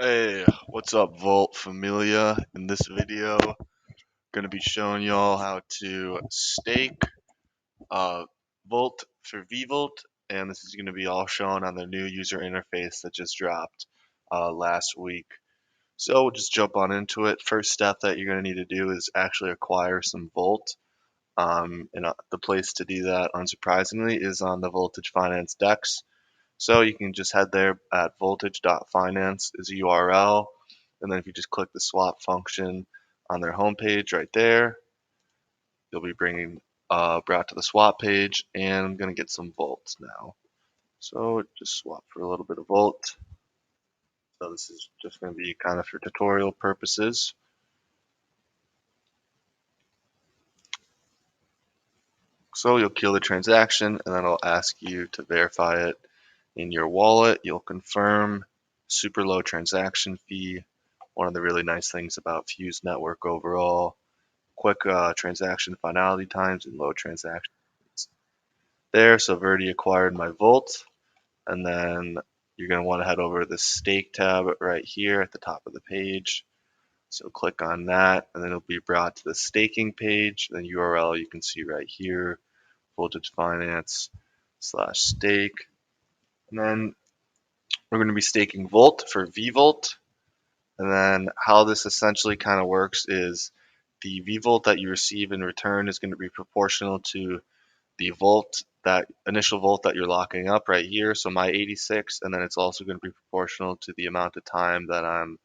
Hey, what's up, Volt Familia? In this video, gonna be showing y'all how to stake uh, Volt for veVOLT, and this is gonna be all shown on the new user interface that just dropped last week. So we'll just jump on into it. First step that you're gonna need to do is actually acquire some Volt. And the place to do that, unsurprisingly, is on the Voltage Finance DEX. So you can just head there at voltage.finance is a URL. And then if you just click the swap function on their homepage right there, you'll be brought to the swap page. And I'm going to get some volts now. So just swap for a little bit of volt. So this is just going to be kind of for tutorial purposes. So you'll kill the transaction and then it'll ask you to verify it in your wallet. You'll confirm super low transaction fee. One of the really nice things about Fuse Network overall, quick transaction finality times and low transaction fees there. So I've already acquired my Volt, and then you're going to want to head over to the stake tab right here at the top of the page. So click on that, and then it'll be brought to the staking page. The URL you can see right here, Voltage Finance /stake. And then we're going to be staking Volt for veVOLT. And then how this essentially kind of works is the veVOLT that you receive in return is going to be proportional to the volt, that initial volt that you're locking up right here. So my 86, and then it's also going to be proportional to the amount of time that I'm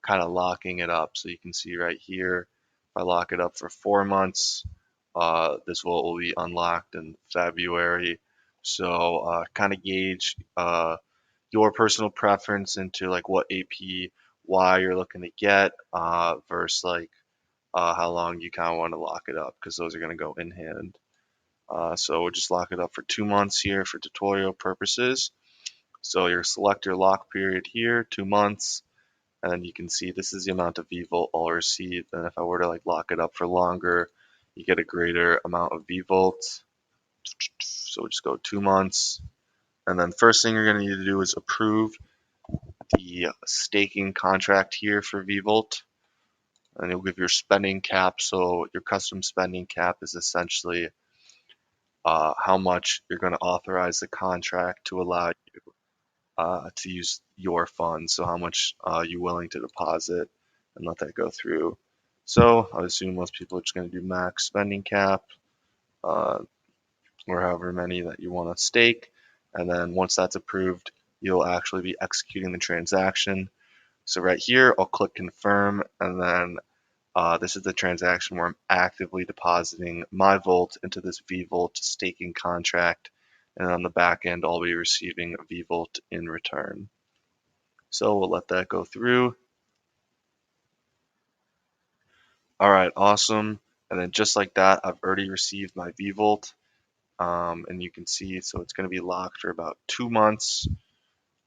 kind of locking it up. So you can see right here, if I lock it up for 4 months, this volt will be unlocked in February. So kind of gauge your personal preference into like what APY you're looking to get versus like how long you kind of want to lock it up, because those are going to go in hand. So we'll just lock it up for 2 months here for tutorial purposes. So you select your lock period here, 2 months, and then you can see this is the amount of veVOLT I'll receive. And if I were to like lock it up for longer, you get a greater amount of veVOLT. So we'll just go 2 months. And then first thing you're going to need to do is approve the staking contract here for veVOLT. And you'll give your spending cap. So your custom spending cap is essentially how much you're going to authorize the contract to allow you to use your funds. So how much you're willing to deposit and let that go through. So I assume most people are just going to do max spending cap, uh, or however many that you want to stake. And then once that's approved, you'll actually be executing the transaction. So right here, I'll click confirm, and then this is the transaction where I'm actively depositing my Volt into this veVOLT staking contract, and on the back end, I'll be receiving veVOLT in return. So we'll let that go through. All right, awesome. And then just like that, I've already received my veVOLT, and you can see, so it's going to be locked for about 2 months.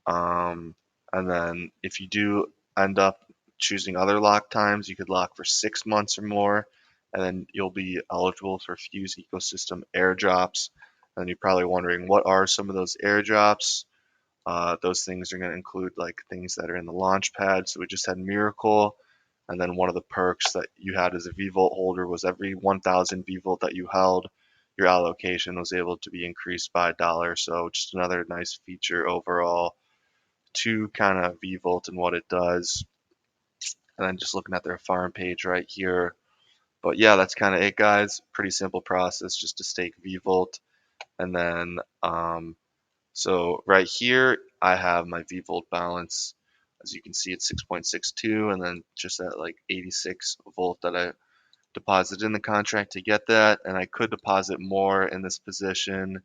And then if you do end up choosing other lock times, you could lock for 6 months or more, and then you'll be eligible for Fuse ecosystem airdrops. And you're probably wondering, what are some of those airdrops? Those things are going to include like things that are in the launch pad. So we just had Miracle, and then one of the perks that you had as a veVOLT holder was every 1,000 veVOLT that you held, your allocation was able to be increased by $1. So just another nice feature overall to kind of veVOLT and what it does. And then just looking at their farm page right here. But yeah, that's kind of it, guys. Pretty simple process just to stake veVOLT. And then, so right here, I have my veVOLT balance. As you can see, it's 6.62, and then just at like 86 volt that I deposited in the contract to get that. And I could deposit more in this position,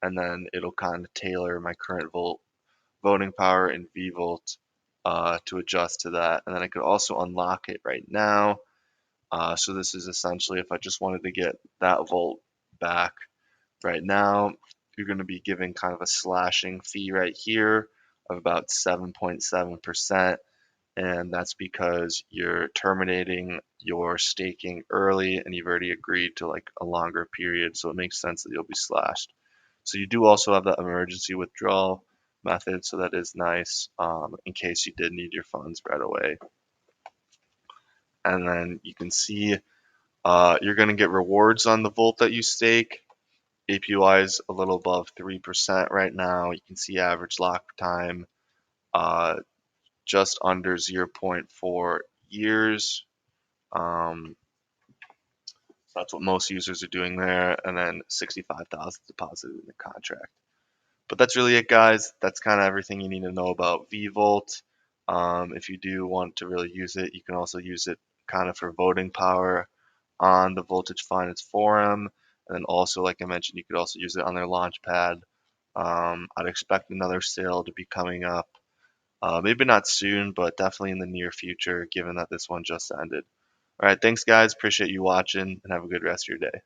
and then it'll kind of tailor my current voting power in veVOLT to adjust to that. And then I could also unlock it right now. So this is essentially if I just wanted to get that volt back right now, you're going to be giving kind of a slashing fee right here of about 7.7%. And that's because you're terminating your staking early and you've already agreed to like a longer period. So it makes sense that you'll be slashed. So you do also have that emergency withdrawal method, so that is nice in case you did need your funds right away. And then you can see you're going to get rewards on the Volt that you stake. APY is a little above 3% right now. You can see average lock time just under 0.4 years. So that's what most users are doing there, and then 65,000 deposited in the contract. But that's really it, guys. That's kind of everything you need to know about veVOLT. If you do want to really use it, you can also use it kind of for voting power on the Voltage Finance forum. And then also, like I mentioned, you could also use it on their launch pad. I'd expect another sale to be coming up. Maybe not soon, but definitely in the near future, given that this one just ended. All right, thanks, guys. Appreciate you watching, and have a good rest of your day.